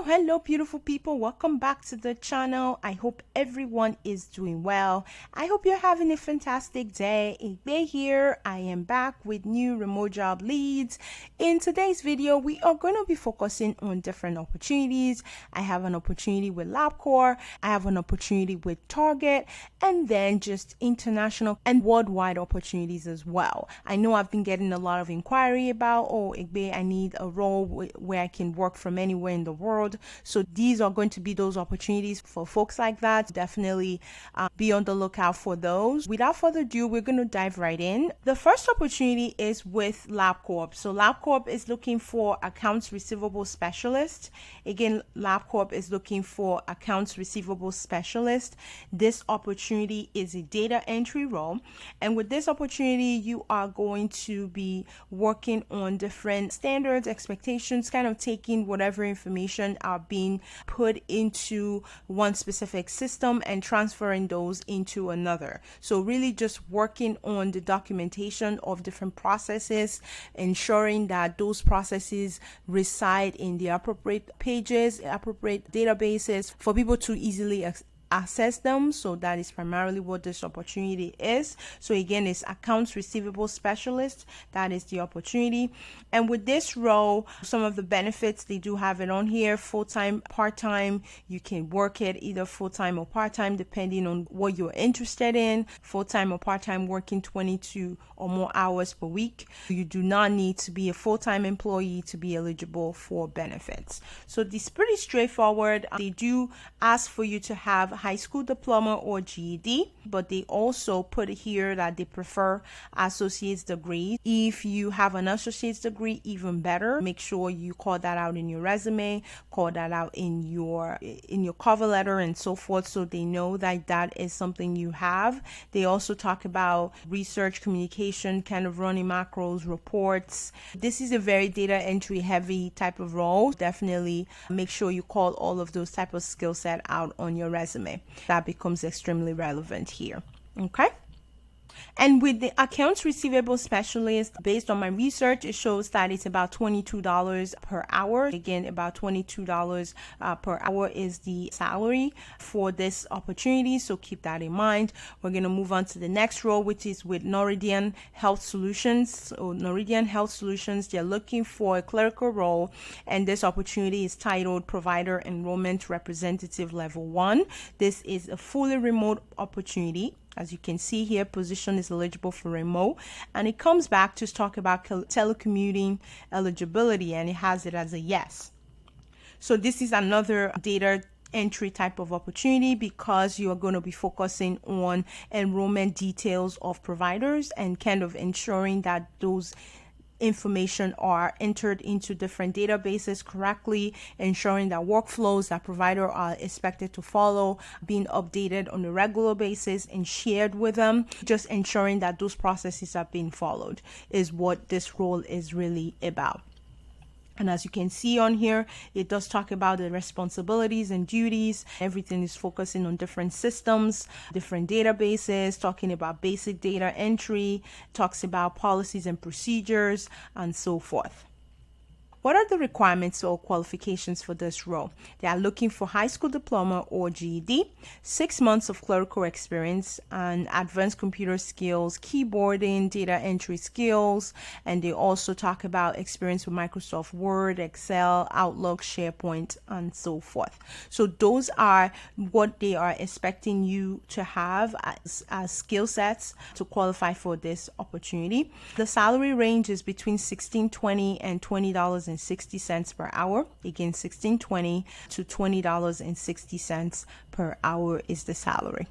Hello beautiful people, welcome back to the channel. I hope everyone is doing well. I hope you're having a fantastic day. Igbe here. I am back with new remote job leads. In today's video, we are going to be focusing on different opportunities. I have an opportunity with LabCorp, I have an opportunity with Target, and then just international and worldwide opportunities as well. I know I've been getting a lot of inquiry about, Igbe, I need a role where I can work from anywhere in the world. So these are going to be those opportunities for folks like that. Definitely be on the lookout for those. Without further ado, we're going to dive right in. The first opportunity is with LabCorp. So LabCorp is looking for accounts receivable specialist. Again, LabCorp is looking for accounts receivable specialist. This opportunity is a data entry role. And with this opportunity, you are going to be working on different standards, expectations, kind of taking whatever information are being put into one specific system and transferring those into another. So really just working on the documentation of different processes, ensuring that those processes reside in the appropriate pages, appropriate databases for people to easily access them. So that is primarily what this opportunity is. So again, it's accounts receivable specialist. That is the opportunity. And with this role, some of the benefits, they do have it on here: full-time, part-time. You can work it either full-time or part-time depending on what you're interested in. Full-time or part-time, working 22 or more hours per week. You do not need to be a full-time employee to be eligible for benefits. So this is pretty straightforward. They do ask for you to have high school diploma or GED, but they also put here that they prefer associate's degree. If you have an associate's degree, even better. Make sure you call that out in your resume, call that out in your cover letter and so forth, so they know that that is something you have. They also talk about research, communication, kind of running macros, reports. This is a very data entry heavy type of role. Definitely make sure you call all of those type of skill set out on your resume. That becomes extremely relevant here. Okay. And with the accounts receivable specialist, based on my research, it shows that it's about $22 per hour. Again, about $22 per hour is the salary for this opportunity. So keep that in mind. We're going to move on to the next role, which is with Norwegian Health Solutions. So Norwegian Health Solutions, they're looking for a clerical role. And this opportunity is titled Provider Enrollment Representative Level 1. This is a fully remote opportunity. As you can see here, position is eligible for remote, and it comes back to talk about telecommuting eligibility, and it has it as a yes. So this is another data entry type of opportunity because you are going to be focusing on enrollment details of providers and kind of ensuring that those information are entered into different databases correctly, ensuring that workflows that provider are expected to follow being updated on a regular basis and shared with them. Just ensuring that those processes are being followed is what this role is really about. And as you can see on here, it does talk about the responsibilities and duties. Everything is focusing on different systems, different databases, talking about basic data entry, talks about policies and procedures, and so forth. What are the requirements or qualifications for this role? They are looking for high school diploma or GED, 6 months of clerical experience, and advanced computer skills, keyboarding, data entry skills, and they also talk about experience with Microsoft Word, Excel, Outlook, SharePoint, and so forth. So those are what they are expecting you to have as skill sets to qualify for this opportunity. The salary range is between $16.20 and $20.60 per hour. Again, $16.20 to $20.60 per hour is the salary.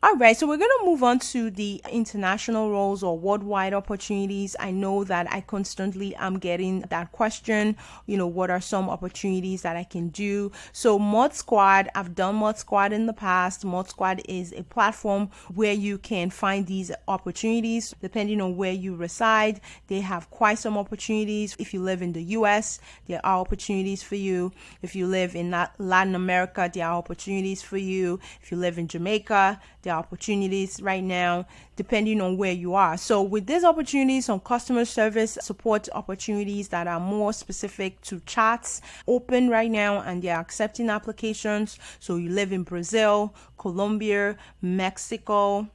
All right, so we're going to move on to the international roles or worldwide opportunities. I know that I constantly am getting that question, what are some opportunities that I can do? So Mod Squad, I've done Mod Squad in the past. Mod Squad is a platform where you can find these opportunities depending on where you reside. They have quite some opportunities. If you live in the US, there are opportunities for you. If you live in Latin America, there are opportunities for you. If you live in Jamaica, there are opportunities right now depending on where you are. So with these opportunities, some customer service support opportunities that are more specific to chats open right now, and they're accepting applications. So you live in Brazil, Colombia, Mexico,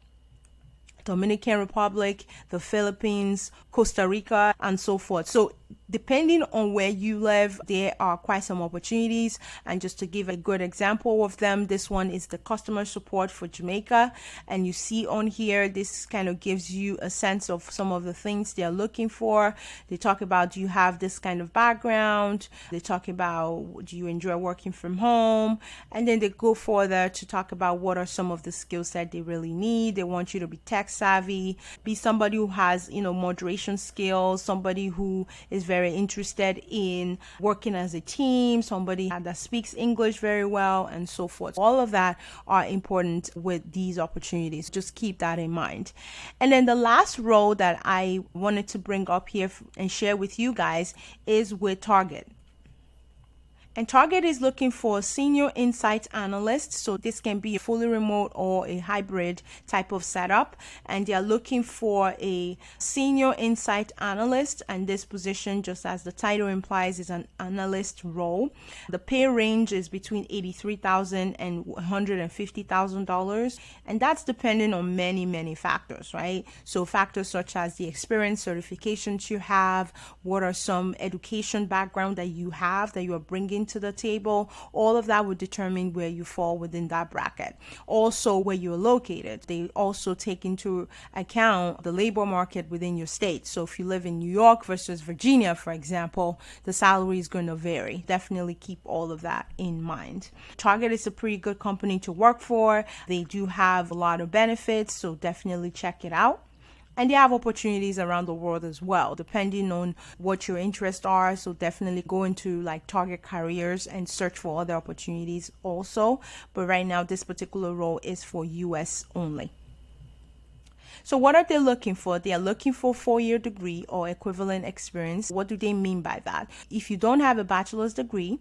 Dominican Republic, the Philippines, Costa Rica, and so forth. So depending on where you live, there are quite some opportunities. And just to give a good example of them, this one is the customer support for Jamaica. And you see on here, this kind of gives you a sense of some of the things they're looking for. They talk about, do you have this kind of background? They talk about, do you enjoy working from home? And then they go further to talk about what are some of the skills that they really need. They want you to be tech savvy, be somebody who has, moderation skills, somebody who is very interested in working as a team, somebody that speaks English very well, and so forth. All of that are important with these opportunities. Just keep that in mind. And then the last role that I wanted to bring up here and share with you guys is with Target. And Target is looking for a senior insight analyst. So this can be a fully remote or a hybrid type of setup. And they are looking for a senior insight analyst. And this position, just as the title implies, is an analyst role. The pay range is between $83,000 and $150,000. And that's depending on many, many factors, right? So factors such as the experience, certifications you have, what are some education background that you have that you are bringing to the table. All of that would determine where you fall within that bracket. Also, where you're located. They also take into account the labor market within your state. So if you live in New York versus Virginia, for example, the salary is going to vary. Definitely keep all of that in mind. Target is a pretty good company to work for. They do have a lot of benefits, so definitely check it out. And they have opportunities around the world as well, depending on what your interests are. So definitely go into like Target Careers and search for other opportunities also. But right now, this particular role is for US only. So what are they looking for? They are looking for a 4-year degree or equivalent experience. What do they mean by that? If you don't have a bachelor's degree,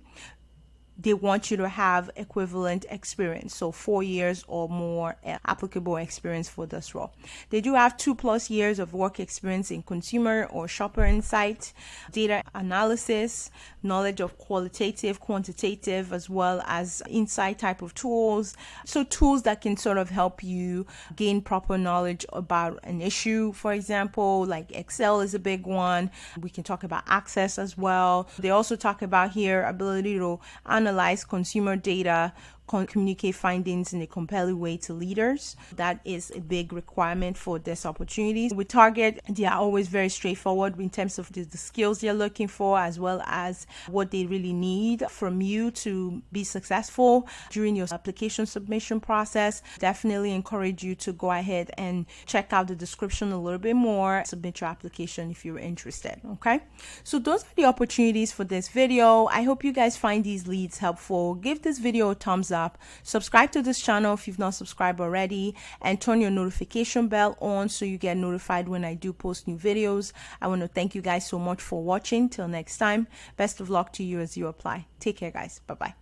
they want you to have equivalent experience, so 4 years or more applicable experience for this role. They do have 2+ years of work experience in consumer or shopper insight, data analysis, knowledge of qualitative, quantitative, as well as insight type of tools. So tools that can sort of help you gain proper knowledge about an issue, for example, like Excel is a big one. We can talk about Access as well. They also talk about here ability to analyze consumer data, communicate findings in a compelling way to leaders. That is a big requirement for this opportunity. With Target, they are always very straightforward in terms of the skills they're looking for, as well as what they really need from you to be successful during your application submission process. Definitely encourage you to go ahead and check out the description a little bit more, submit your application if you're interested. Okay, so those are the opportunities for this video. I hope you guys find these leads helpful. Give this video a thumbs up. Subscribe to this channel if you've not subscribed already, and turn your notification bell on so you get notified when I do post new videos. I want to thank you guys so much for watching. Till next time, best of luck to you as you apply. Take care, guys. Bye-bye.